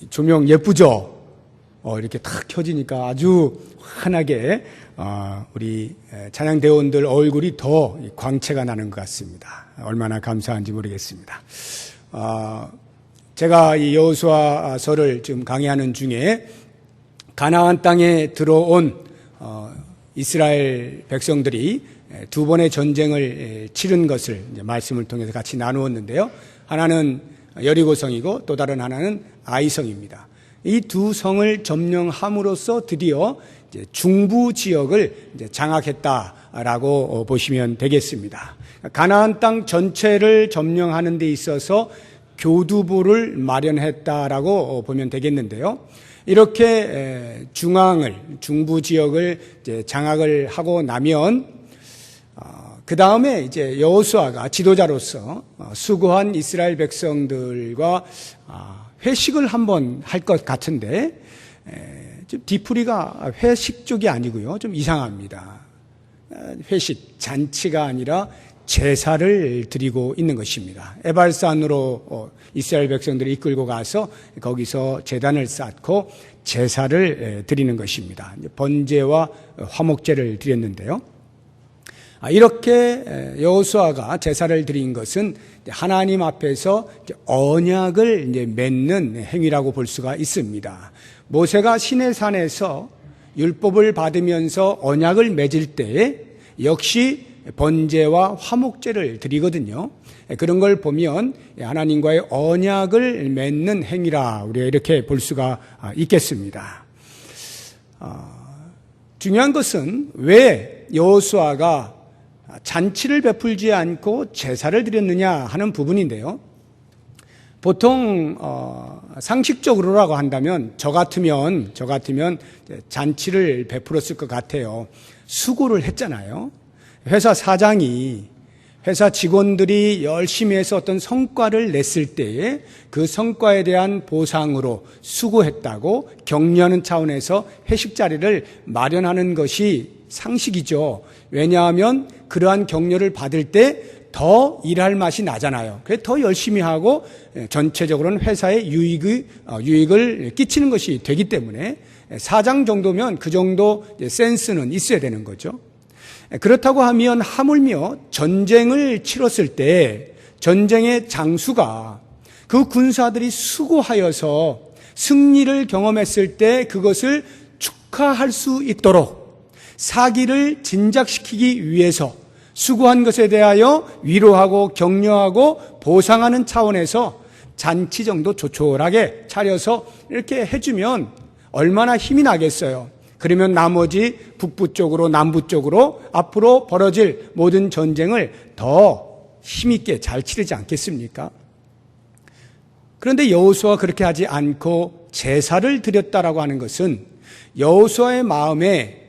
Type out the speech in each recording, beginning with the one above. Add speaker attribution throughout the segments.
Speaker 1: 조명 예쁘죠? 이렇게 탁 켜지니까 아주 환하게 우리 찬양대원들 얼굴이 더 광채가 나는 것 같습니다. 얼마나 감사한지 모르겠습니다. 제가 이 여호수아서를 지금 강의하는 중에 가나안 땅에 들어온 이스라엘 백성들이 두 번의 전쟁을 치른 것을 이제 말씀을 통해서 같이 나누었는데요. 하나는 여리고성이고 또 다른 하나는 아이성입니다. 이 두 성을 점령함으로써 드디어 이제 중부 지역을 이제 장악했다라고 보시면 되겠습니다. 가나안 땅 전체를 점령하는 데 있어서 교두보를 마련했다라고 보면 되겠는데요. 이렇게 중부 지역을 이제 장악을 하고 나면 그 다음에 이제 여호수아가 지도자로서 수고한 이스라엘 백성들과 회식을 한번 할 것 같은데 좀 뒤풀이가 회식 쪽이 아니고요. 좀 이상합니다. 회식, 잔치가 아니라 제사를 드리고 있는 것입니다. 에발산으로 이스라엘 백성들이 이끌고 가서 거기서 제단을 쌓고 제사를 드리는 것입니다. 번제와 화목제를 드렸는데요. 이렇게 여호수아가 제사를 드린 것은 하나님 앞에서 언약을 맺는 행위라고 볼 수가 있습니다. 모세가 시내산에서 율법을 받으면서 언약을 맺을 때 역시 번제와 화목제를 드리거든요. 그런 걸 보면 하나님과의 언약을 맺는 행위라 우리가 이렇게 볼 수가 있겠습니다. 중요한 것은 왜 여호수아가 잔치를 베풀지 않고 제사를 드렸느냐 하는 부분인데요. 보통 상식적으로라고 한다면 저 같으면 잔치를 베풀었을 것 같아요. 수고를 했잖아요. 회사 사장이 회사 직원들이 열심히 해서 어떤 성과를 냈을 때에 그 성과에 대한 보상으로 수고했다고 격려하는 차원에서 회식 자리를 마련하는 것이 상식이죠. 왜냐하면 그러한 격려를 받을 때 더 일할 맛이 나잖아요. 그래서 더 열심히 하고 전체적으로는 회사에 유익을 끼치는 것이 되기 때문에 사장 정도면 그 정도 센스는 있어야 되는 거죠. 그렇다고 하면 하물며 전쟁을 치렀을 때 전쟁의 장수가 그 군사들이 수고하여서 승리를 경험했을 때 그것을 축하할 수 있도록 사기를 진작시키기 위해서 수고한 것에 대하여 위로하고 격려하고 보상하는 차원에서 잔치 정도 조촐하게 차려서 이렇게 해주면 얼마나 힘이 나겠어요. 그러면 나머지 북부 쪽으로 남부 쪽으로 앞으로 벌어질 모든 전쟁을 더 힘있게 잘 치르지 않겠습니까? 그런데 여호수아가 그렇게 하지 않고 제사를 드렸다라고 하는 것은 여호수아의 마음에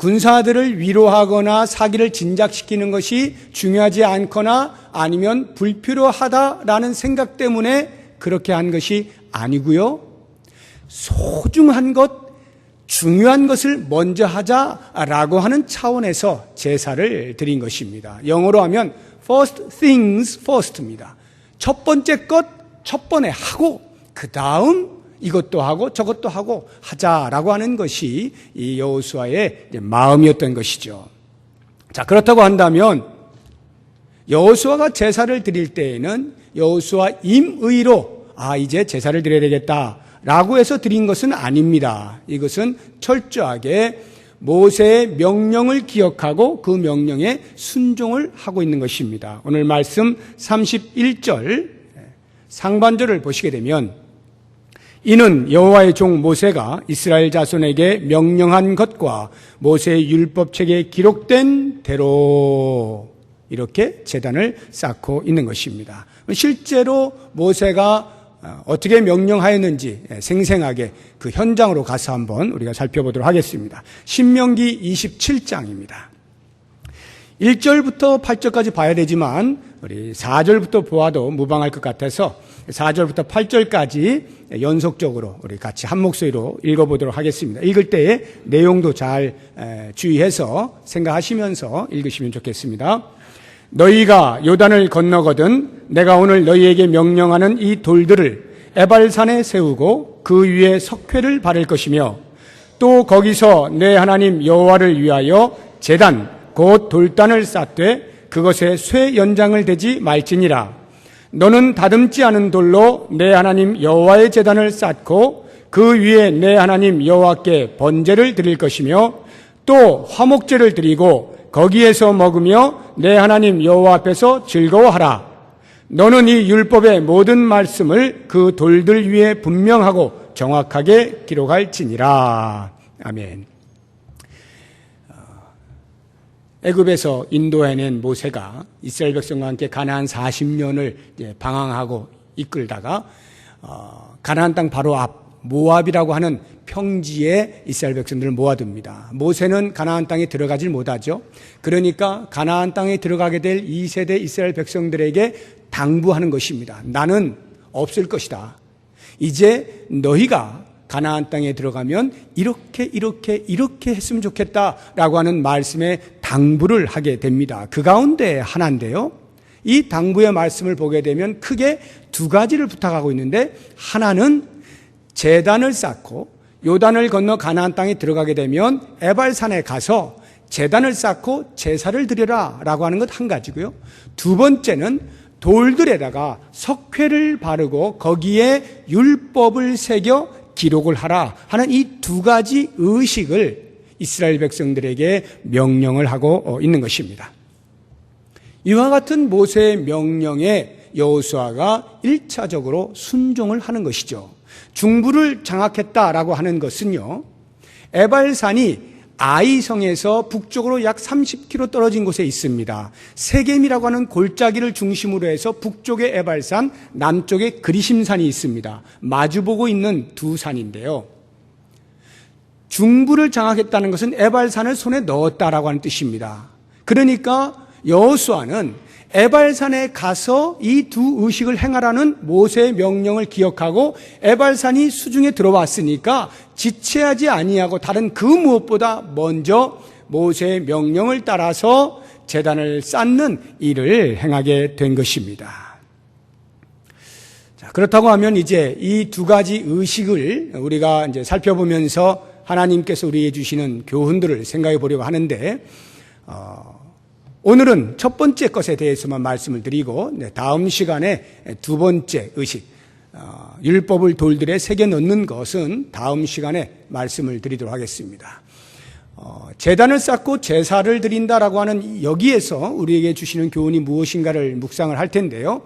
Speaker 1: 군사들을 위로하거나 사기를 진작시키는 것이 중요하지 않거나 아니면 불필요하다라는 생각 때문에 그렇게 한 것이 아니고요. 소중한 것, 중요한 것을 먼저 하자라고 하는 차원에서 제사를 드린 것입니다. 영어로 하면 first things first입니다. 첫 번째 것 첫 번에 하고 그 다음 이것도 하고 저것도 하고 하자라고 하는 것이 이 여호수아의 마음이었던 것이죠. 자, 그렇다고 한다면 여호수아가 제사를 드릴 때에는 여호수아 임의로 이제 제사를 드려야 되겠다라고 해서 드린 것은 아닙니다. 이것은 철저하게 모세의 명령을 기억하고 그 명령에 순종을 하고 있는 것입니다. 오늘 말씀 31절 상반절을 보시게 되면 이는 여호와의 종 모세가 이스라엘 자손에게 명령한 것과 모세의 율법책에 기록된 대로 이렇게 제단을 쌓고 있는 것입니다. 실제로 모세가 어떻게 명령하였는지 생생하게 그 현장으로 가서 한번 우리가 살펴보도록 하겠습니다. 신명기 27장입니다. 1절부터 8절까지 봐야 되지만 우리 4절부터 보아도 무방할 것 같아서 4절부터 8절까지 연속적으로 우리 같이 한 목소리로 읽어보도록 하겠습니다. 읽을 때에 내용도 잘 주의해서 생각하시면서 읽으시면 좋겠습니다. 너희가 요단을 건너거든 내가 오늘 너희에게 명령하는 이 돌들을 에발산에 세우고 그 위에 석회를 바를 것이며 또 거기서 내 하나님 여호와를 위하여 제단 곧 돌단을 쌓되 그것에 쇠 연장을 대지 말지니라. 너는 다듬지 않은 돌로 내 하나님 여호와의 제단을 쌓고 그 위에 내 하나님 여호와께 번제를 드릴 것이며 또 화목제를 드리고 거기에서 먹으며 내 하나님 여호와 앞에서 즐거워하라. 너는 이 율법의 모든 말씀을 그 돌들 위에 분명하고 정확하게 기록할지니라. 아멘. 애굽에서 인도해낸 모세가 이스라엘 백성과 함께 가나안 40년을 방황하고 이끌다가 가나안 땅 바로 앞 모압이라고 하는 평지에 이스라엘 백성들을 모아둡니다. 모세는 가나안 땅에 들어가질 못하죠. 그러니까 가나안 땅에 들어가게 될 2세대 이스라엘 백성들에게 당부하는 것입니다. 나는 없을 것이다. 이제 너희가 가나안 땅에 들어가면 이렇게 했으면 좋겠다라고 하는 말씀에 당부를 하게 됩니다. 그 가운데 하나인데요. 이 당부의 말씀을 보게 되면 크게 두 가지를 부탁하고 있는데, 하나는 제단을 쌓고 요단을 건너 가나안 땅에 들어가게 되면 에발산에 가서 제단을 쌓고 제사를 드려라 라고 하는 것 한 가지고요. 두 번째는 돌들에다가 석회를 바르고 거기에 율법을 새겨 기록을 하라 하는 이 두 가지 의식을 이스라엘 백성들에게 명령을 하고 있는 것입니다. 이와 같은 모세의 명령에 여호수아가 1차적으로 순종을 하는 것이죠. 중부를 장악했다라고 하는 것은요, 에발산이 아이성에서 북쪽으로 약 30km 떨어진 곳에 있습니다. 세겜이라고 하는 골짜기를 중심으로 해서 북쪽에 에발산, 남쪽에 그리심산이 있습니다. 마주보고 있는 두 산인데요. 중부를 장악했다는 것은 에발산을 손에 넣었다라고 하는 뜻입니다. 그러니까 여호수아는 에발산에 가서 이 두 의식을 행하라는 모세의 명령을 기억하고 에발산이 수중에 들어왔으니까 지체하지 아니하고 다른 그 무엇보다 먼저 모세의 명령을 따라서 제단을 쌓는 일을 행하게 된 것입니다. 자, 그렇다고 하면 이제 이 두 가지 의식을 우리가 이제 살펴보면서 하나님께서 우리에게 주시는 교훈들을 생각해 보려고 하는데, 오늘은 첫 번째 것에 대해서만 말씀을 드리고 다음 시간에 두 번째 의식, 율법을 돌들에 새겨 넣는 것은 다음 시간에 말씀을 드리도록 하겠습니다. 제단을 쌓고 제사를 드린다라고 하는 여기에서 우리에게 주시는 교훈이 무엇인가를 묵상을 할 텐데요.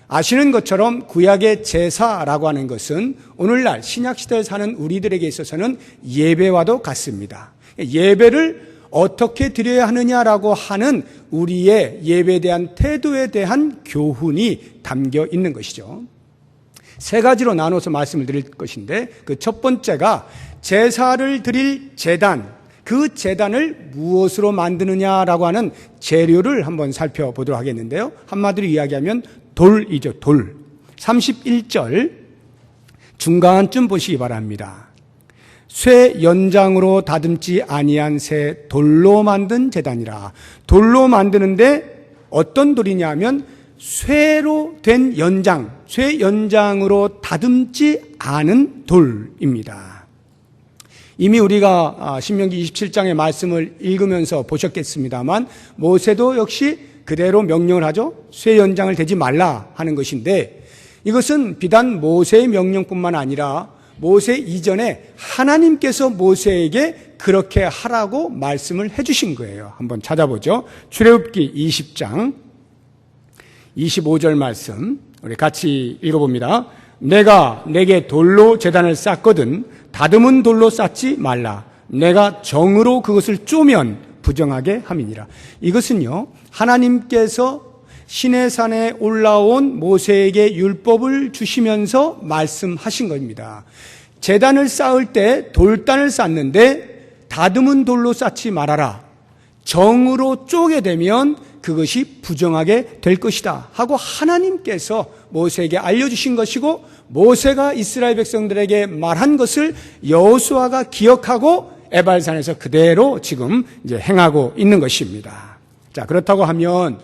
Speaker 1: 아시는 것처럼 구약의 제사라고 하는 것은 오늘날 신약시대에 사는 우리들에게 있어서는 예배와도 같습니다. 예배를 어떻게 드려야 하느냐라고 하는 우리의 예배에 대한 태도에 대한 교훈이 담겨 있는 것이죠. 세 가지로 나눠서 말씀을 드릴 것인데, 그 첫 번째가 제사를 드릴 제단, 그 제단을 무엇으로 만드느냐라고 하는 재료를 한번 살펴보도록 하겠는데요. 한마디로 이야기하면 돌이죠, 돌. 31절 중간쯤 보시기 바랍니다. 쇠 연장으로 다듬지 아니한 새 돌로 만든 제단이라. 돌로 만드는데 어떤 돌이냐 하면 쇠로 된 연장, 쇠 연장으로 다듬지 않은 돌입니다. 이미 우리가 신명기 27장의 말씀을 읽으면서 보셨겠습니다만 모세도 역시 그대로 명령을 하죠. 쇠 연장을 대지 말라 하는 것인데, 이것은 비단 모세의 명령뿐만 아니라 모세 이전에 하나님께서 모세에게 그렇게 하라고 말씀을 해주신 거예요. 한번 찾아보죠. 출애굽기 20장 25절 말씀 우리 같이 읽어봅니다. 내가 내게 돌로 제단을 쌓거든 다듬은 돌로 쌓지 말라. 내가 정으로 그것을 쪼면 부정하게 함이니라. 이것은요, 하나님께서 시내산에 올라온 모세에게 율법을 주시면서 말씀하신 겁니다. 제단을 쌓을 때 돌단을 쌓는데 다듬은 돌로 쌓지 말아라. 정으로 쪼게 되면 그것이 부정하게 될 것이다 하고 하나님께서 모세에게 알려주신 것이고, 모세가 이스라엘 백성들에게 말한 것을 여호수아가 기억하고 에발산에서 그대로 지금 이제 행하고 있는 것입니다. 자, 그렇다고 하면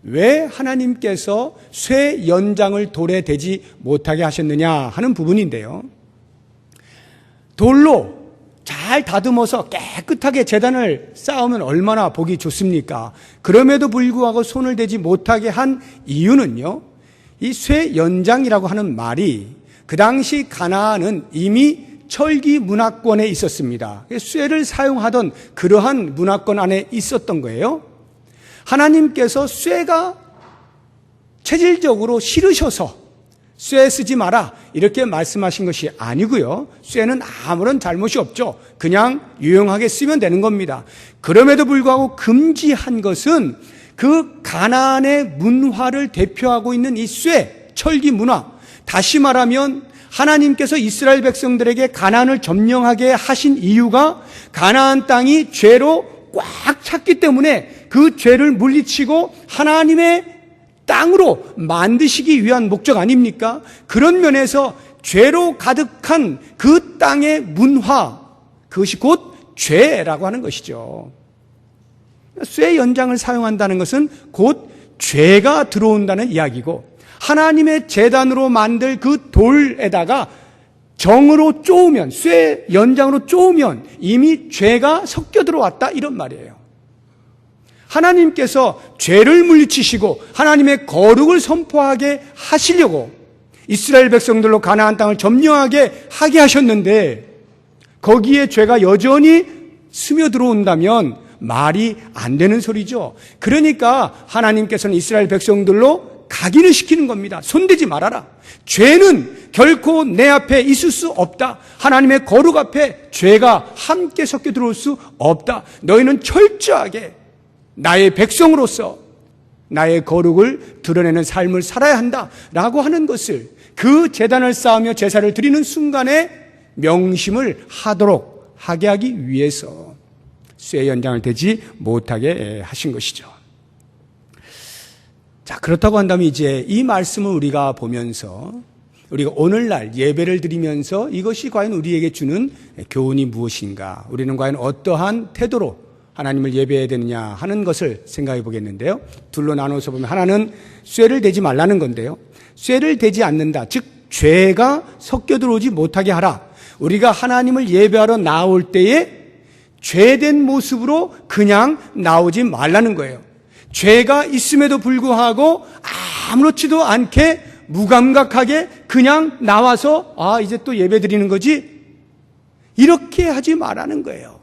Speaker 1: 왜 하나님께서 쇠 연장을 돌에 대지 못하게 하셨느냐 하는 부분인데요. 돌로 잘 다듬어서 깨끗하게 제단을 쌓으면 얼마나 보기 좋습니까? 그럼에도 불구하고 손을 대지 못하게 한 이유는요, 이 쇠 연장이라고 하는 말이 그 당시 가나안은 이미 철기 문화권에 있었습니다. 쇠를 사용하던 그러한 문화권 안에 있었던 거예요. 하나님께서 쇠가 체질적으로 싫으셔서 쇠 쓰지 마라 이렇게 말씀하신 것이 아니고요. 쇠는 아무런 잘못이 없죠. 그냥 유용하게 쓰면 되는 겁니다. 그럼에도 불구하고 금지한 것은 그 가나안의 문화를 대표하고 있는 이 쇠, 철기 문화, 다시 말하면 하나님께서 이스라엘 백성들에게 가나안을 점령하게 하신 이유가 가나안 땅이 죄로 꽉 찼기 때문에 그 죄를 물리치고 하나님의 땅으로 만드시기 위한 목적 아닙니까? 그런 면에서 죄로 가득한 그 땅의 문화, 그것이 곧 죄라고 하는 것이죠. 쇠 연장을 사용한다는 것은 곧 죄가 들어온다는 이야기고, 하나님의 제단으로 만들 그 돌에다가 정으로 쪼으면, 쇠 연장으로 쪼으면 이미 죄가 섞여 들어왔다 이런 말이에요. 하나님께서 죄를 물리치시고 하나님의 거룩을 선포하게 하시려고 이스라엘 백성들로 가나안 땅을 점령하게 하게 하셨는데, 거기에 죄가 여전히 스며들어온다면 말이 안 되는 소리죠. 그러니까 하나님께서는 이스라엘 백성들로 각인을 시키는 겁니다. 손대지 말아라. 죄는 결코 내 앞에 있을 수 없다. 하나님의 거룩 앞에 죄가 함께 섞여 들어올 수 없다. 너희는 철저하게 나의 백성으로서 나의 거룩을 드러내는 삶을 살아야 한다 라고 하는 것을 그 제단을 쌓으며 제사를 드리는 순간에 명심을 하게 하기 위해서 쇠 연장을 대지 못하게 하신 것이죠. 자, 그렇다고 한다면 이제 이 말씀을 우리가 보면서 우리가 오늘날 예배를 드리면서 이것이 과연 우리에게 주는 교훈이 무엇인가, 우리는 과연 어떠한 태도로 하나님을 예배해야 되느냐 하는 것을 생각해 보겠는데요. 둘로 나눠서 보면 하나는 쇠를 대지 말라는 건데요. 쇠를 대지 않는다, 즉 죄가 섞여 들어오지 못하게 하라. 우리가 하나님을 예배하러 나올 때에 죄된 모습으로 그냥 나오지 말라는 거예요. 죄가 있음에도 불구하고 아무렇지도 않게 무감각하게 그냥 나와서 이제 또 예배 드리는 거지, 이렇게 하지 말라는 거예요.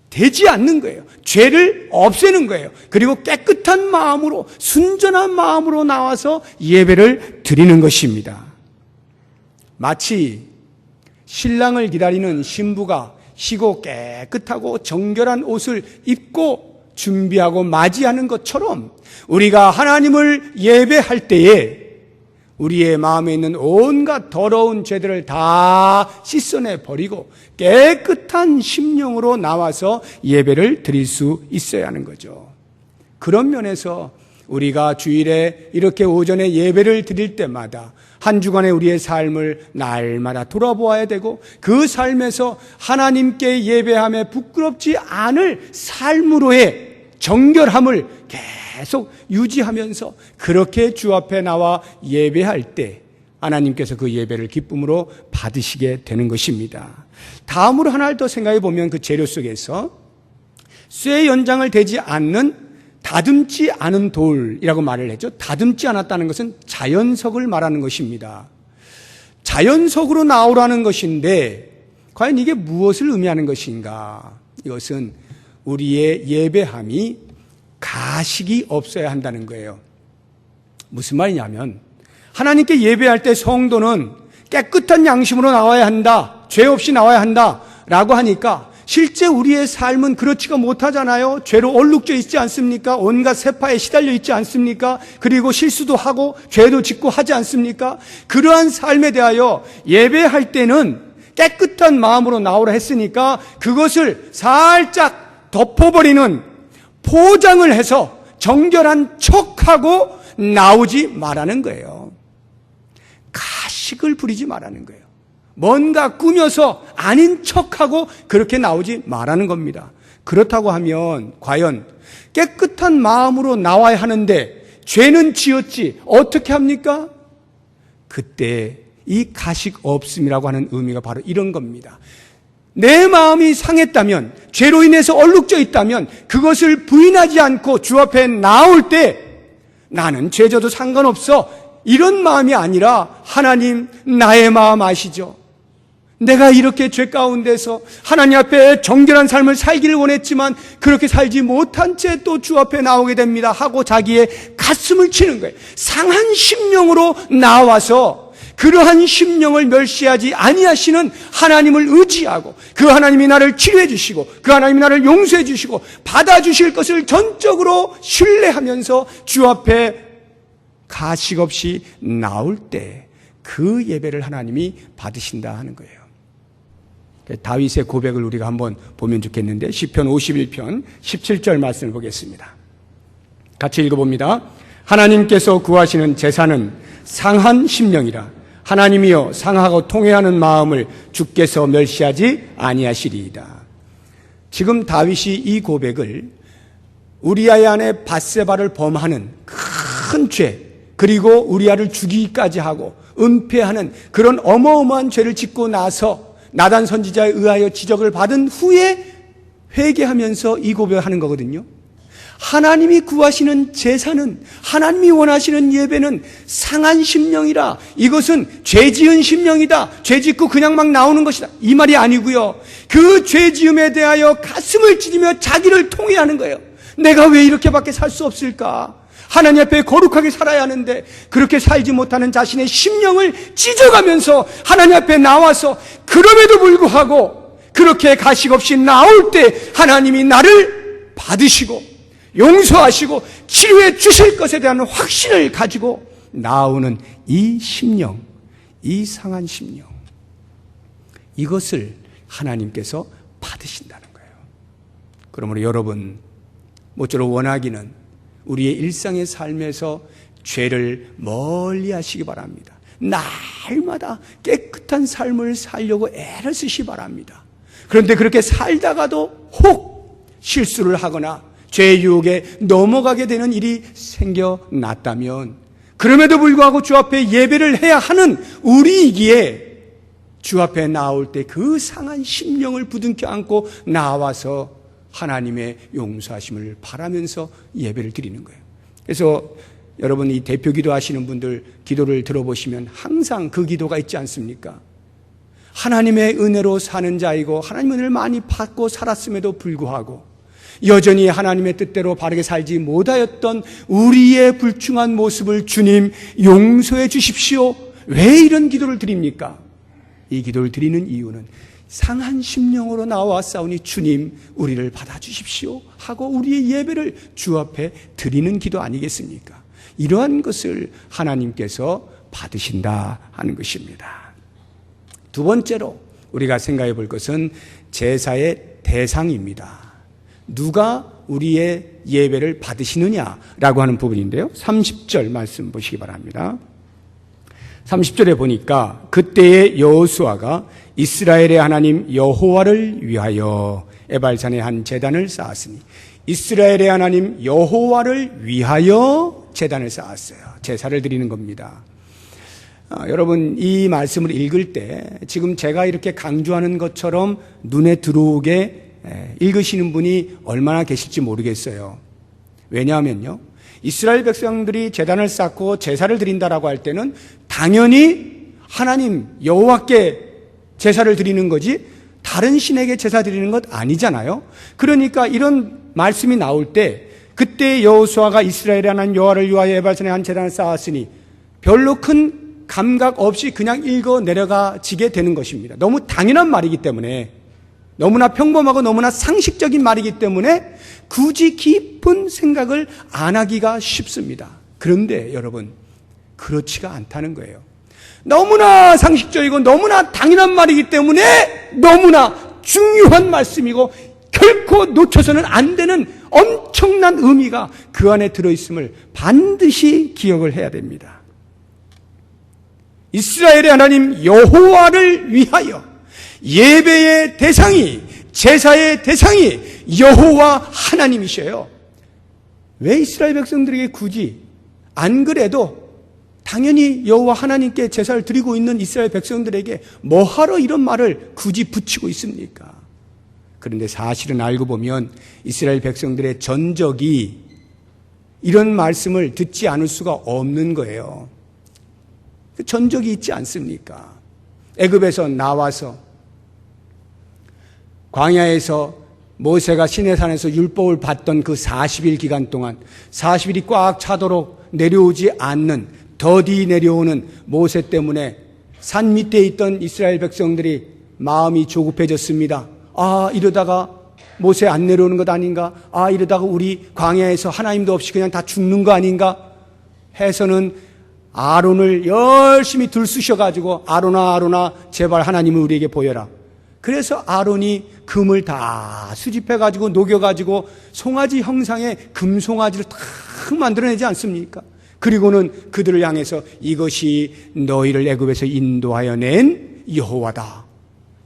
Speaker 1: 되지 않는 거예요. 죄를 없애는 거예요. 그리고 깨끗한 마음으로, 순전한 마음으로 나와서 예배를 드리는 것입니다. 마치 신랑을 기다리는 신부가 희고 깨끗하고 정결한 옷을 입고 준비하고 맞이하는 것처럼 우리가 하나님을 예배할 때에 우리의 마음에 있는 온갖 더러운 죄들을 다 씻어내 버리고 깨끗한 심령으로 나와서 예배를 드릴 수 있어야 하는 거죠. 그런 면에서 우리가 주일에 이렇게 오전에 예배를 드릴 때마다 한 주간의 우리의 삶을 날마다 돌아보아야 되고, 그 삶에서 하나님께 예배함에 부끄럽지 않을 삶으로의 정결함을 계속 유지하면서 그렇게 주 앞에 나와 예배할 때 하나님께서 그 예배를 기쁨으로 받으시게 되는 것입니다. 다음으로 하나를 더 생각해 보면 그 재료 속에서 쇠 연장을 대지 않는 다듬지 않은 돌이라고 말을 했죠. 다듬지 않았다는 것은 자연석을 말하는 것입니다. 자연석으로 나오라는 것인데 과연 이게 무엇을 의미하는 것인가? 이것은 우리의 예배함이 가식이 없어야 한다는 거예요. 무슨 말이냐면 하나님께 예배할 때 성도는 깨끗한 양심으로 나와야 한다, 죄 없이 나와야 한다 라고 하니까 실제 우리의 삶은 그렇지가 못하잖아요. 죄로 얼룩져 있지 않습니까? 온갖 세파에 시달려 있지 않습니까? 그리고 실수도 하고 죄도 짓고 하지 않습니까? 그러한 삶에 대하여 예배할 때는 깨끗한 마음으로 나오라 했으니까 그것을 살짝 덮어버리는, 포장을 해서 정결한 척하고 나오지 말라는 거예요. 가식을 부리지 말라는 거예요. 뭔가 꾸며서 아닌 척하고 그렇게 나오지 말라는 겁니다. 그렇다고 하면 과연 깨끗한 마음으로 나와야 하는데 죄는 지었지 어떻게 합니까? 그때 이 가식 없음이라고 하는 의미가 바로 이런 겁니다. 내 마음이 상했다면, 죄로 인해서 얼룩져 있다면 그것을 부인하지 않고 주 앞에 나올 때 나는 죄져도 상관없어, 이런 마음이 아니라 하나님 나의 마음 아시죠? 내가 이렇게 죄 가운데서 하나님 앞에 정결한 삶을 살기를 원했지만 그렇게 살지 못한 채 또 주 앞에 나오게 됩니다 하고 자기의 가슴을 치는 거예요. 상한 심령으로 나와서 그러한 심령을 멸시하지 아니하시는 하나님을 의지하고 그 하나님이 나를 치료해 주시고 그 하나님이 나를 용서해 주시고 받아주실 것을 전적으로 신뢰하면서 주 앞에 가식 없이 나올 때 그 예배를 하나님이 받으신다 하는 거예요. 다윗의 고백을 우리가 한번 보면 좋겠는데 시편 51편 17절 말씀을 보겠습니다. 같이 읽어봅니다. 하나님께서 구하시는 제사는 상한 심령이라. 하나님이여 상하고 통회하는 마음을 주께서 멸시하지 아니하시리이다. 지금 다윗이 이 고백을 우리아의 아내 밧세바를 범하는 큰 죄, 그리고 우리아를 죽이기까지 하고 은폐하는 그런 어마어마한 죄를 짓고 나서 나단 선지자에 의하여 지적을 받은 후에 회개하면서 이 고백을 하는 거거든요. 하나님이 구하시는 제사는, 하나님이 원하시는 예배는 상한 심령이라. 이것은 죄 지은 심령이다, 죄 짓고 그냥 막 나오는 것이다, 이 말이 아니고요. 그 죄 지음에 대하여 가슴을 찢으며 자기를 통회하는 거예요. 내가 왜 이렇게밖에 살 수 없을까? 하나님 앞에 거룩하게 살아야 하는데 그렇게 살지 못하는 자신의 심령을 찢어가면서 하나님 앞에 나와서 그럼에도 불구하고 그렇게 가식 없이 나올 때 하나님이 나를 받으시고 용서하시고 치료해 주실 것에 대한 확신을 가지고 나오는 이 심령, 이 상한 심령, 이것을 하나님께서 받으신다는 거예요. 그러므로 여러분, 모쪼록 원하기는 우리의 일상의 삶에서 죄를 멀리 하시기 바랍니다. 날마다 깨끗한 삶을 살려고 애를 쓰시기 바랍니다. 그런데 그렇게 살다가도 혹 실수를 하거나 죄의 유혹에 넘어가게 되는 일이 생겨났다면 그럼에도 불구하고 주 앞에 예배를 해야 하는 우리이기에 주 앞에 나올 때 그 상한 심령을 부둥켜 안고 나와서 하나님의 용서하심을 바라면서 예배를 드리는 거예요. 그래서 여러분, 이 대표 기도 하시는 분들 기도를 들어보시면 항상 그 기도가 있지 않습니까? 하나님의 은혜로 사는 자이고 하나님의 은혜를 많이 받고 살았음에도 불구하고 여전히 하나님의 뜻대로 바르게 살지 못하였던 우리의 불충한 모습을 주님 용서해 주십시오. 왜 이런 기도를 드립니까? 이 기도를 드리는 이유는 상한 심령으로 나왔사오니 주님 우리를 받아주십시오 하고 우리의 예배를 주 앞에 드리는 기도 아니겠습니까? 이러한 것을 하나님께서 받으신다 하는 것입니다. 두 번째로 우리가 생각해 볼 것은 제사의 대상입니다. 누가 우리의 예배를 받으시느냐라고 하는 부분인데요. 30절 말씀 보시기 바랍니다. 30절에 보니까 그때의 여호수아가 이스라엘의 하나님 여호와를 위하여 에발산에 한 제단을 쌓았으니, 이스라엘의 하나님 여호와를 위하여 제단을 쌓았어요. 제사를 드리는 겁니다. 여러분, 이 말씀을 읽을 때 지금 제가 이렇게 강조하는 것처럼 눈에 들어오게 읽으시는 분이 얼마나 계실지 모르겠어요. 왜냐하면요, 이스라엘 백성들이 제단을 쌓고 제사를 드린다라고 할 때는 당연히 하나님 여호와께 제사를 드리는 거지 다른 신에게 제사 드리는 것 아니잖아요. 그러니까 이런 말씀이 나올 때 그때 여호수아가 이스라엘의 하나님 여호와를 위하여 에발산에 한 제단을 쌓았으니 별로 큰 감각 없이 그냥 읽어 내려가지게 되는 것입니다. 너무 당연한 말이기 때문에, 너무나 평범하고 너무나 상식적인 말이기 때문에 굳이 깊은 생각을 안 하기가 쉽습니다. 그런데 여러분, 그렇지가 않다는 거예요. 너무나 상식적이고 너무나 당연한 말이기 때문에 너무나 중요한 말씀이고 결코 놓쳐서는 안 되는 엄청난 의미가 그 안에 들어있음을 반드시 기억을 해야 됩니다. 이스라엘의 하나님 여호와를 위하여 예배의 대상이, 제사의 대상이 여호와 하나님이셔요. 왜 이스라엘 백성들에게 굳이, 안 그래도 당연히 여호와 하나님께 제사를 드리고 있는 이스라엘 백성들에게 뭐하러 이런 말을 굳이 붙이고 있습니까? 그런데 사실은 알고 보면 이스라엘 백성들의 전적이 이런 말씀을 듣지 않을 수가 없는 거예요. 전적이 있지 않습니까? 애굽에서 나와서 광야에서 모세가 시내산에서 율법을 받던 그 40일 기간 동안 40일이 꽉 차도록 내려오지 않는, 더디 내려오는 모세 때문에 산 밑에 있던 이스라엘 백성들이 마음이 조급해졌습니다. 아, 이러다가 모세 안 내려오는 것 아닌가? 아, 이러다가 우리 광야에서 하나님도 없이 그냥 다 죽는 거 아닌가? 해서는 아론을 열심히 들쑤셔가지고 아론아 제발 하나님을 우리에게 보여라. 그래서 아론이 금을 다 수집해가지고 녹여가지고 송아지 형상의 금송아지를 탁 만들어내지 않습니까? 그리고는 그들을 향해서 이것이 너희를 애굽에서 인도하여 낸 여호와다,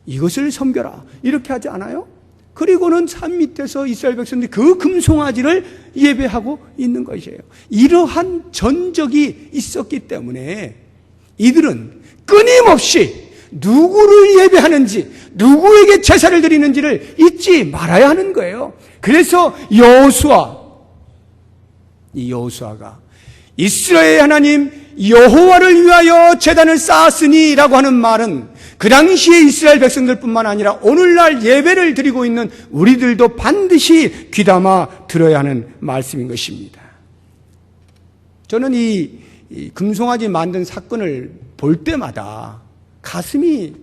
Speaker 1: 이것을 섬겨라, 이렇게 하지 않아요? 그리고는 산 밑에서 이스라엘 백성들이 그 금송아지를 예배하고 있는 것이에요. 이러한 전적이 있었기 때문에 이들은 끊임없이 누구를 예배하는지, 누구에게 제사를 드리는지를 잊지 말아야 하는 거예요. 그래서 이 여호수아가 이스라엘 하나님 여호와를 위하여 제단을 쌓았으니 라고 하는 말은 그 당시에 이스라엘 백성들뿐만 아니라 오늘날 예배를 드리고 있는 우리들도 반드시 귀담아 들어야 하는 말씀인 것입니다. 저는 이 금송아지 만든 사건을 볼 때마다 가슴이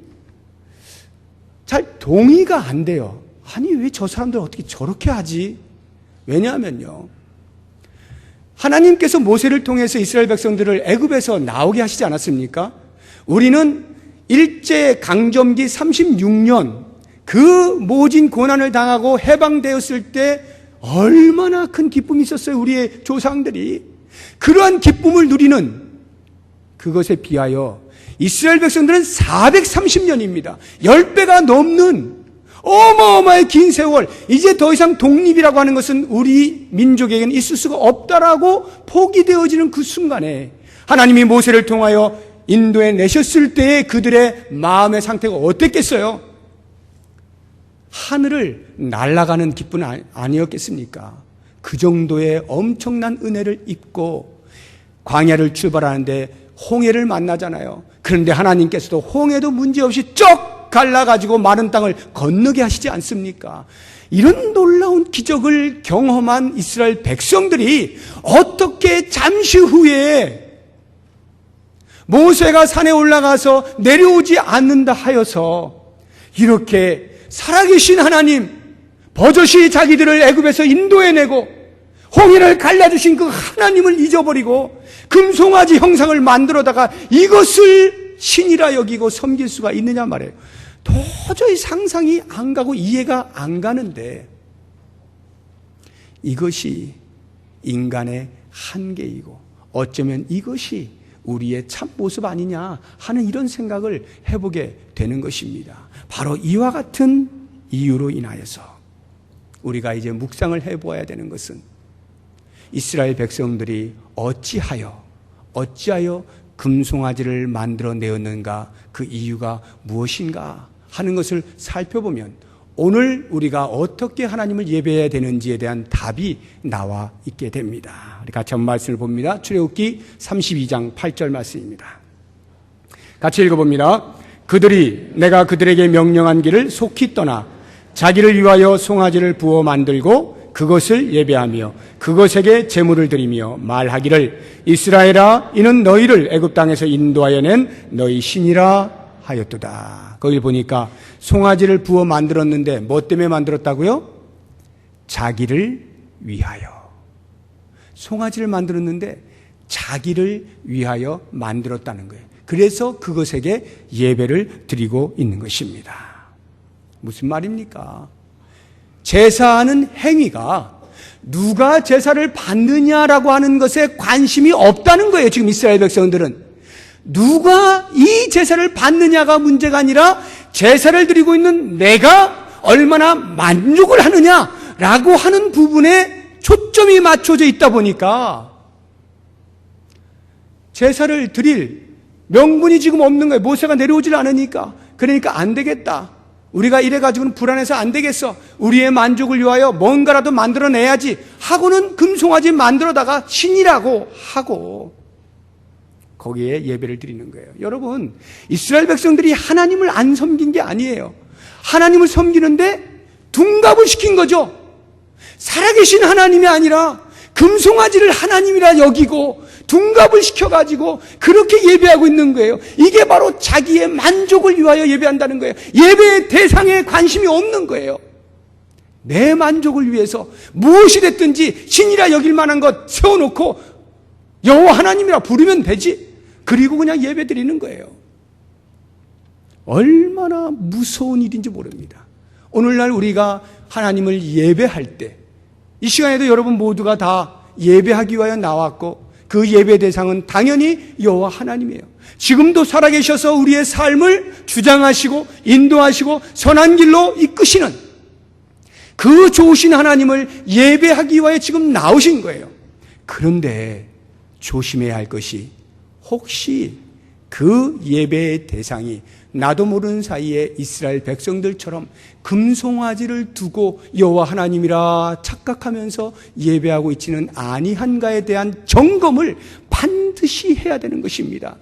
Speaker 1: 잘 동의가 안 돼요. 아니, 왜 저 사람들 어떻게 저렇게 하지? 왜냐하면요, 하나님께서 모세를 통해서 이스라엘 백성들을 애굽에서 나오게 하시지 않았습니까? 우리는 일제 강점기 36년 그 모진 고난을 당하고 해방되었을 때 얼마나 큰 기쁨이 있었어요. 우리의 조상들이. 그러한 기쁨을 누리는 그것에 비하여 이스라엘 백성들은 430년입니다. 10배가 넘는 어마어마한 긴 세월, 이제 더 이상 독립이라고 하는 것은 우리 민족에게는 있을 수가 없다라고 포기되어지는 그 순간에 하나님이 모세를 통하여 인도에 내셨을 때의 그들의 마음의 상태가 어땠겠어요? 하늘을 날아가는 기쁨은 아니었겠습니까? 그 정도의 엄청난 은혜를 입고 광야를 출발하는데 홍해를 만나잖아요. 그런데 하나님께서도 홍해도 문제없이 쩍 갈라가지고 마른 땅을 건너게 하시지 않습니까? 이런 놀라운 기적을 경험한 이스라엘 백성들이 어떻게 잠시 후에 모세가 산에 올라가서 내려오지 않는다 하여서 이렇게 살아계신 하나님, 버젓이 자기들을 애굽에서 인도해내고 홍해를 갈라주신 그 하나님을 잊어버리고 금송아지 형상을 만들어다가 이것을 신이라 여기고 섬길 수가 있느냐 말이에요. 도저히 상상이 안 가고 이해가 안 가는데, 이것이 인간의 한계이고 어쩌면 이것이 우리의 참모습 아니냐 하는 이런 생각을 해보게 되는 것입니다. 바로 이와 같은 이유로 인하여서 우리가 이제 묵상을 해보아야 되는 것은 이스라엘 백성들이 어찌하여 금송아지를 만들어내었는가, 그 이유가 무엇인가 하는 것을 살펴보면 오늘 우리가 어떻게 하나님을 예배해야 되는지에 대한 답이 나와 있게 됩니다. 우리 같이 한번 말씀을 봅니다. 출애굽기 32장 8절 말씀입니다. 같이 읽어봅니다. 그들이 내가 그들에게 명령한 길을 속히 떠나 자기를 위하여 송아지를 부어 만들고 그것을 예배하며 그것에게 제물을 드리며 말하기를 이스라엘아, 이는 너희를 애굽 땅에서 인도하여 낸 너희 신이라 하였도다. 거길 보니까 송아지를 부어 만들었는데 뭐 때문에 만들었다고요? 자기를 위하여. 송아지를 만들었는데 자기를 위하여 만들었다는 거예요. 그래서 그것에게 예배를 드리고 있는 것입니다. 무슨 말입니까? 제사하는 행위가 누가 제사를 받느냐라고 하는 것에 관심이 없다는 거예요. 지금 이스라엘 백성들은 누가 이 제사를 받느냐가 문제가 아니라 제사를 드리고 있는 내가 얼마나 만족을 하느냐라고 라고 하는 부분에 초점이 맞춰져 있다 보니까 제사를 드릴 명분이 지금 없는 거예요. 모세가 내려오질 않으니까. 그러니까 안 되겠다. 우리가 이래가지고는 불안해서 안 되겠어. 우리의 만족을 위하여 뭔가라도 만들어내야지 하고는 금송아지 만들어다가 신이라고 하고 거기에 예배를 드리는 거예요. 여러분, 이스라엘 백성들이 하나님을 안 섬긴 게 아니에요. 하나님을 섬기는데 둔갑을 시킨 거죠. 살아계신 하나님이 아니라 금송아지를 하나님이라 여기고 둔갑을 시켜가지고 그렇게 예배하고 있는 거예요. 이게 바로 자기의 만족을 위하여 예배한다는 거예요. 예배의 대상에 관심이 없는 거예요. 내 만족을 위해서 무엇이 됐든지 신이라 여길 만한 것 세워놓고 여호와 하나님이라 부르면 되지. 그리고 그냥 예배 드리는 거예요. 얼마나 무서운 일인지 모릅니다. 오늘날 우리가 하나님을 예배할 때 이 시간에도 여러분 모두가 다 예배하기 위하여 나왔고 그 예배 대상은 당연히 여호와 하나님이에요. 지금도 살아계셔서 우리의 삶을 주장하시고 인도하시고 선한 길로 이끄시는 그 좋으신 하나님을 예배하기 위하여 지금 나오신 거예요. 그런데 조심해야 할 것이 혹시 그 예배의 대상이 나도 모르는 사이에 이스라엘 백성들처럼 금송아지를 두고 여호와 하나님이라 착각하면서 예배하고 있지는 아니한가에 대한 점검을 반드시 해야 되는 것입니다.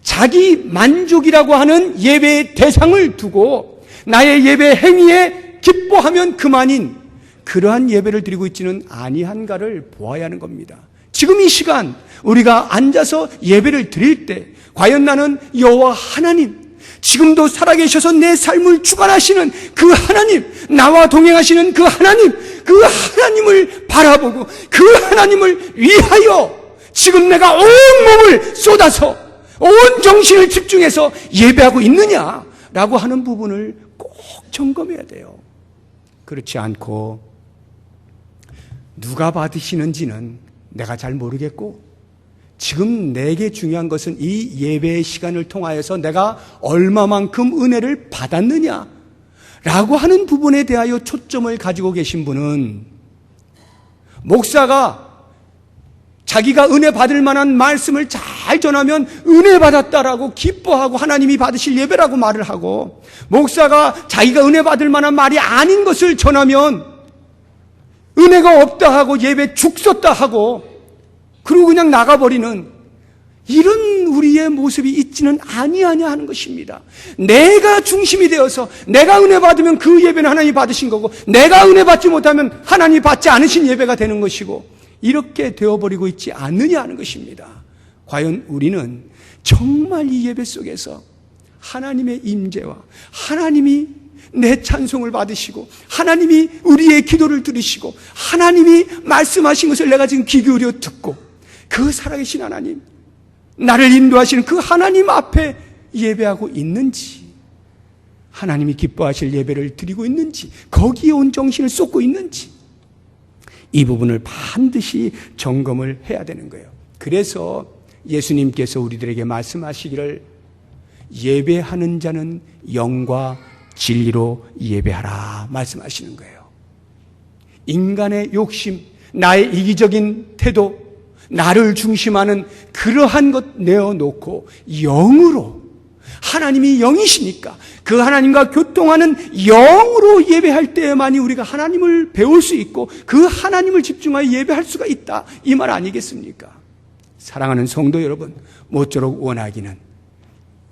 Speaker 1: 자기 만족이라고 하는 예배의 대상을 두고 나의 예배 행위에 기뻐하면 그만인 그러한 예배를 드리고 있지는 아니한가를 보아야 하는 겁니다. 지금 이 시간 우리가 앉아서 예배를 드릴 때 과연 나는 여호와 하나님, 지금도 살아계셔서 내 삶을 주관하시는 그 하나님, 나와 동행하시는 그 하나님을 바라보고 그 하나님을 위하여 지금 내가 온 몸을 쏟아서 온 정신을 집중해서 예배하고 있느냐라고 하는 부분을 꼭 점검해야 돼요. 그렇지 않고 누가 받으시는지는 내가 잘 모르겠고 지금 내게 중요한 것은 이 예배의 시간을 통하여서 내가 얼마만큼 은혜를 받았느냐 라고 하는 부분에 대하여 초점을 가지고 계신 분은 목사가 자기가 은혜 받을 만한 말씀을 잘 전하면 은혜 받았다라고 기뻐하고 하나님이 받으실 예배라고 말을 하고, 목사가 자기가 은혜 받을 만한 말이 아닌 것을 전하면 은혜가 없다 하고 예배 죽 썼다 하고 그리고 그냥 나가버리는 이런 우리의 모습이 있지는 아니하냐 하는 것입니다. 내가 중심이 되어서 내가 은혜 받으면 그 예배는 하나님이 받으신 거고, 내가 은혜 받지 못하면 하나님이 받지 않으신 예배가 되는 것이고, 이렇게 되어버리고 있지 않느냐 하는 것입니다. 과연 우리는 정말 이 예배 속에서 하나님의 임재와 하나님이 내 찬송을 받으시고 하나님이 우리의 기도를 들으시고 하나님이 말씀하신 것을 내가 지금 귀 기울여 듣고 그 살아계신 하나님, 나를 인도하시는 그 하나님 앞에 예배하고 있는지, 하나님이 기뻐하실 예배를 드리고 있는지, 거기에 온 정신을 쏟고 있는지, 이 부분을 반드시 점검을 해야 되는 거예요. 그래서 예수님께서 우리들에게 말씀하시기를 예배하는 자는 영과 진리로 예배하라 말씀하시는 거예요. 인간의 욕심, 나의 이기적인 태도, 나를 중심하는 그러한 것 내어놓고 영으로, 하나님이 영이시니까 그 하나님과 교통하는 영으로 예배할 때만이 우리가 하나님을 배울 수 있고 그 하나님을 집중하여 예배할 수가 있다, 이 말 아니겠습니까? 사랑하는 성도 여러분, 모쪼록 원하기는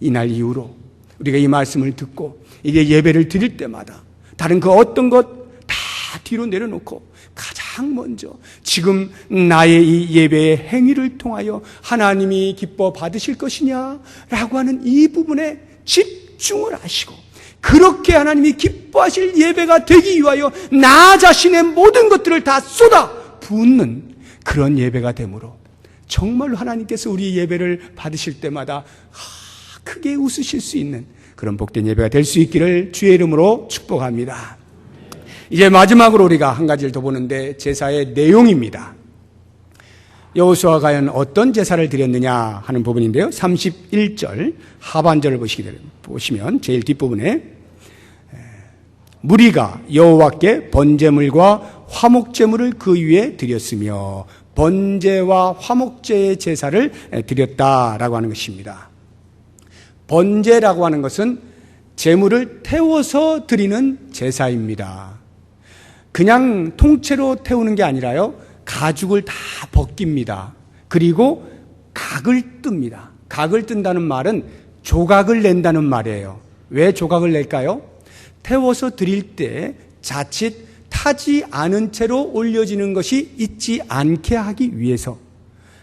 Speaker 1: 이날 이후로 우리가 이 말씀을 듣고 이제 예배를 드릴 때마다 다른 그 어떤 것 다 뒤로 내려놓고 가장 먼저 지금 나의 이 예배의 행위를 통하여 하나님이 기뻐 받으실 것이냐라고 하는 이 부분에 집중을 하시고, 그렇게 하나님이 기뻐하실 예배가 되기 위하여 나 자신의 모든 것들을 다 쏟아 붓는 그런 예배가 되므로 정말로 하나님께서 우리 예배를 받으실 때마다 크게 웃으실 수 있는 그런 복된 예배가 될 수 있기를 주의 이름으로 축복합니다. 이제 마지막으로 우리가 한 가지를 더 보는데, 제사의 내용입니다. 여호수아가 과연 어떤 제사를 드렸느냐 하는 부분인데요, 31절 하반절을 보시면 제일 뒷부분에 무리가 여호와께 번제물과 화목제물을 그 위에 드렸으며 번제와 화목제의 제사를 드렸다라고 하는 것입니다. 번제라고 하는 것은 제물을 태워서 드리는 제사입니다. 그냥 통째로 태우는 게 아니라요, 가죽을 다 벗깁니다. 그리고 각을 뜹니다. 각을 뜬다는 말은 조각을 낸다는 말이에요. 왜 조각을 낼까요? 태워서 드릴 때 자칫 타지 않은 채로 올려지는 것이 있지 않게 하기 위해서,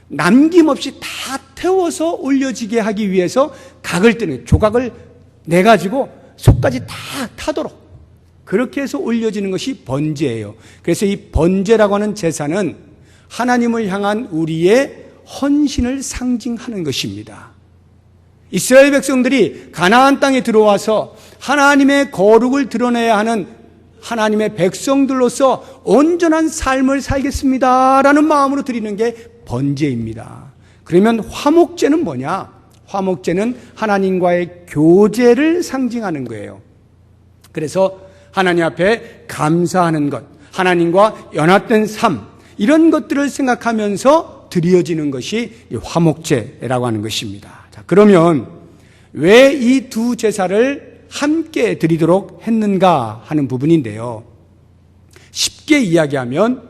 Speaker 1: 남김없이 다 태워서 올려지게 하기 위해서 각을 뜨는, 조각을 내가지고 속까지 다 타도록 그렇게 해서 올려지는 것이 번제예요. 그래서 이 번제라고 하는 제사는 하나님을 향한 우리의 헌신을 상징하는 것입니다. 이스라엘 백성들이 가나안 땅에 들어와서 하나님의 거룩을 드러내야 하는 하나님의 백성들로서 온전한 삶을 살겠습니다라는 마음으로 드리는 게 번제입니다. 그러면 화목제는 뭐냐? 화목제는 하나님과의 교제를 상징하는 거예요. 그래서 하나님 앞에 감사하는 것, 하나님과 연합된 삶, 이런 것들을 생각하면서 드려지는 것이 화목제라고 하는 것입니다. 자, 그러면 왜 이 두 제사를 함께 드리도록 했는가 하는 부분인데요. 쉽게 이야기하면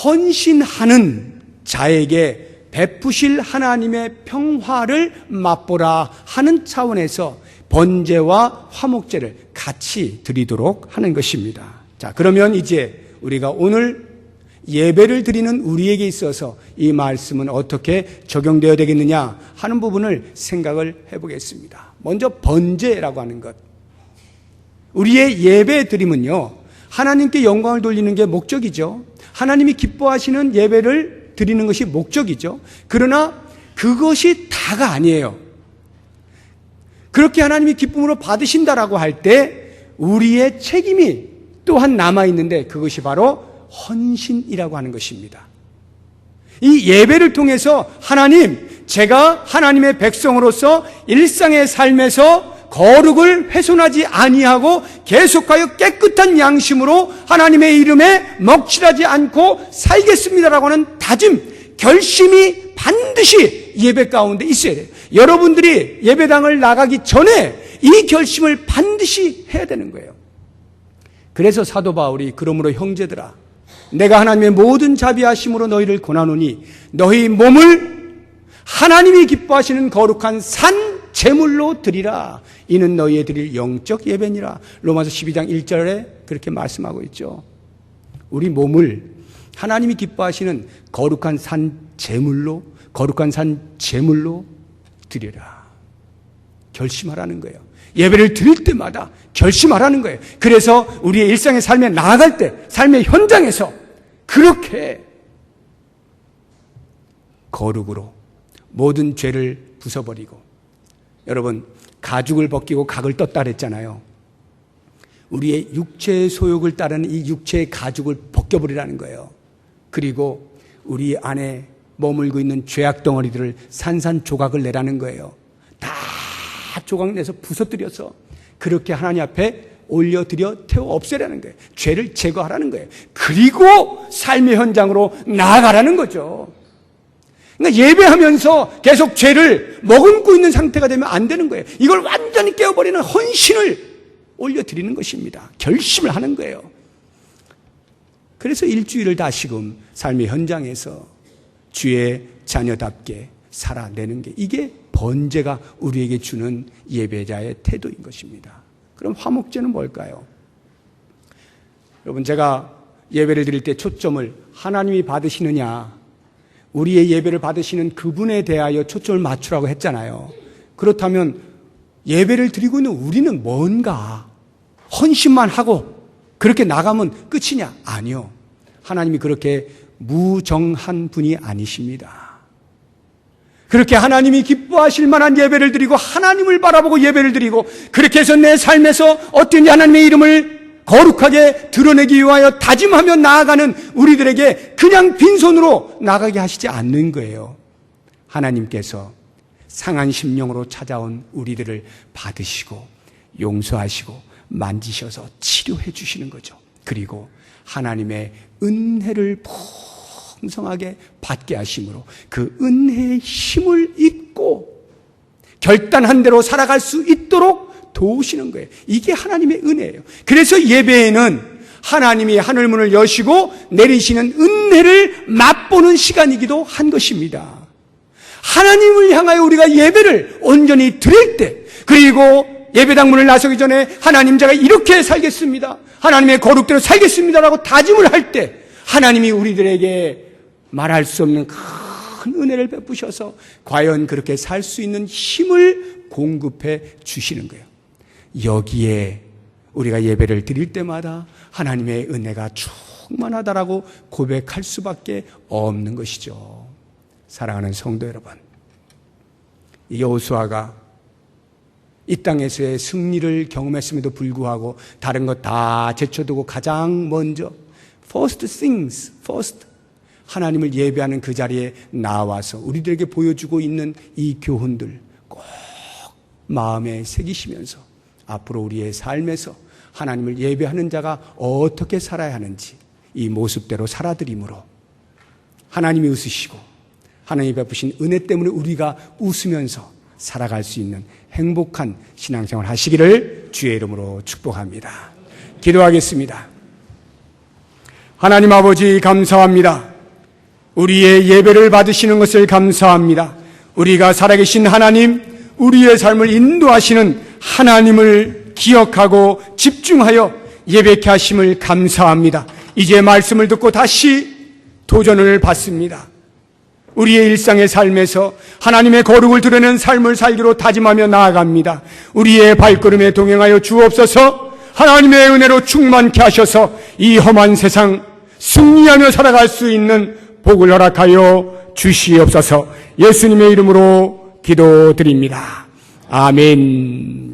Speaker 1: 헌신하는 자에게 베푸실 하나님의 평화를 맛보라 하는 차원에서 번제와 화목제를 같이 드리도록 하는 것입니다. 자, 그러면 이제 우리가 오늘 예배를 드리는 우리에게 있어서 이 말씀은 어떻게 적용되어야 되겠느냐 하는 부분을 생각을 해보겠습니다. 먼저 번제라고 하는 것. 우리의 예배 드림은요, 하나님께 영광을 돌리는 게 목적이죠. 하나님이 기뻐하시는 예배를 드리는 것이 목적이죠. 그러나 그것이 다가 아니에요. 그렇게 하나님이 기쁨으로 받으신다라고 할 때 우리의 책임이 또한 남아있는데 그것이 바로 헌신이라고 하는 것입니다. 이 예배를 통해서 하나님, 제가 하나님의 백성으로서 일상의 삶에서 거룩을 훼손하지 아니하고 계속하여 깨끗한 양심으로 하나님의 이름에 먹칠하지 않고 살겠습니다라고 하는 다짐, 결심이 반드시 예배 가운데 있어야 돼요. 여러분들이 예배당을 나가기 전에 이 결심을 반드시 해야 되는 거예요. 그래서 사도 바울이 그러므로 형제들아, 내가 하나님의 모든 자비하심으로 너희를 권하노니 너희 몸을 하나님이 기뻐하시는 거룩한 산 제물로 드리라. 이는 너희의 드릴 영적 예배니라. 로마서 12장 1절에 그렇게 말씀하고 있죠. 우리 몸을 하나님이 기뻐하시는 거룩한 산 제물로, 거룩한 산 제물로 드리라. 결심하라는 거예요. 예배를 드릴 때마다 결심하라는 거예요. 그래서 우리의 일상의 삶에 나아갈 때, 삶의 현장에서 그렇게 거룩으로 모든 죄를 부숴버리고, 여러분, 가죽을 벗기고 각을 떴다 그랬잖아요. 우리의 육체의 소욕을 따르는 이 육체의 가죽을 벗겨버리라는 거예요. 그리고 우리 안에 머물고 있는 죄악 덩어리들을 산산조각을 내라는 거예요. 다 조각 내서 부서뜨려서 그렇게 하나님 앞에 올려드려 태워 없애라는 거예요. 죄를 제거하라는 거예요. 그리고 삶의 현장으로 나아가라는 거죠. 그러니까 예배하면서 계속 죄를 머금고 있는 상태가 되면 안 되는 거예요. 이걸 완전히 깨워버리는 헌신을 올려드리는 것입니다. 결심을 하는 거예요. 그래서 일주일을 다시금 삶의 현장에서 주의 자녀답게 살아내는 게, 이게 번제가 우리에게 주는 예배자의 태도인 것입니다. 그럼 화목제는 뭘까요? 여러분, 제가 예배를 드릴 때 초점을 하나님이 받으시느냐, 우리의 예배를 받으시는 그분에 대하여 초점을 맞추라고 했잖아요. 그렇다면 예배를 드리고 있는 우리는 뭔가 헌신만 하고 그렇게 나가면 끝이냐? 아니요. 하나님이 그렇게 무정한 분이 아니십니다. 그렇게 하나님이 기뻐하실 만한 예배를 드리고 하나님을 바라보고 예배를 드리고, 그렇게 해서 내 삶에서 어떤 하나님의 이름을 거룩하게 드러내기 위하여 다짐하며 나아가는 우리들에게 그냥 빈손으로 나가게 하시지 않는 거예요. 하나님께서 상한 심령으로 찾아온 우리들을 받으시고 용서하시고 만지셔서 치료해 주시는 거죠. 그리고 하나님의 은혜를 풍성하게 받게 하심으로 그 은혜의 힘을 잊고 결단한 대로 살아갈 수 있도록 도우시는 거예요. 이게 하나님의 은혜예요. 그래서 예배에는 하나님이 하늘문을 여시고 내리시는 은혜를 맛보는 시간이기도 한 것입니다. 하나님을 향하여 우리가 예배를 온전히 드릴 때, 그리고 예배당 문을 나서기 전에 하나님 제가 이렇게 살겠습니다, 하나님의 거룩대로 살겠습니다라고 다짐을 할 때 하나님이 우리들에게 말할 수 없는 큰 은혜를 베푸셔서 과연 그렇게 살 수 있는 힘을 공급해 주시는 거예요. 여기에 우리가 예배를 드릴 때마다 하나님의 은혜가 충만하다라고 고백할 수밖에 없는 것이죠. 사랑하는 성도 여러분, 여호수아가 이 땅에서의 승리를 경험했음에도 불구하고 다른 것 다 제쳐두고 가장 먼저 first things first, 하나님을 예배하는 그 자리에 나와서 우리들에게 보여주고 있는 이 교훈들 꼭 마음에 새기시면서 앞으로 우리의 삶에서 하나님을 예배하는 자가 어떻게 살아야 하는지 이 모습대로 살아드림으로 하나님이 웃으시고 하나님이 베푸신 은혜 때문에 우리가 웃으면서 살아갈 수 있는 행복한 신앙생활 하시기를 주의 이름으로 축복합니다. 기도하겠습니다. 하나님 아버지, 감사합니다. 우리의 예배를 받으시는 것을 감사합니다. 우리가 살아계신 하나님, 우리의 삶을 인도하시는 하나님을 기억하고 집중하여 예배케 하심을 감사합니다. 이제 말씀을 듣고 다시 도전을 받습니다. 우리의 일상의 삶에서 하나님의 거룩을 드러내는 삶을 살기로 다짐하며 나아갑니다. 우리의 발걸음에 동행하여 주옵소서. 하나님의 은혜로 충만케 하셔서 이 험한 세상 승리하며 살아갈 수 있는 복을 허락하여 주시옵소서. 예수님의 이름으로 기도드립니다. 아멘.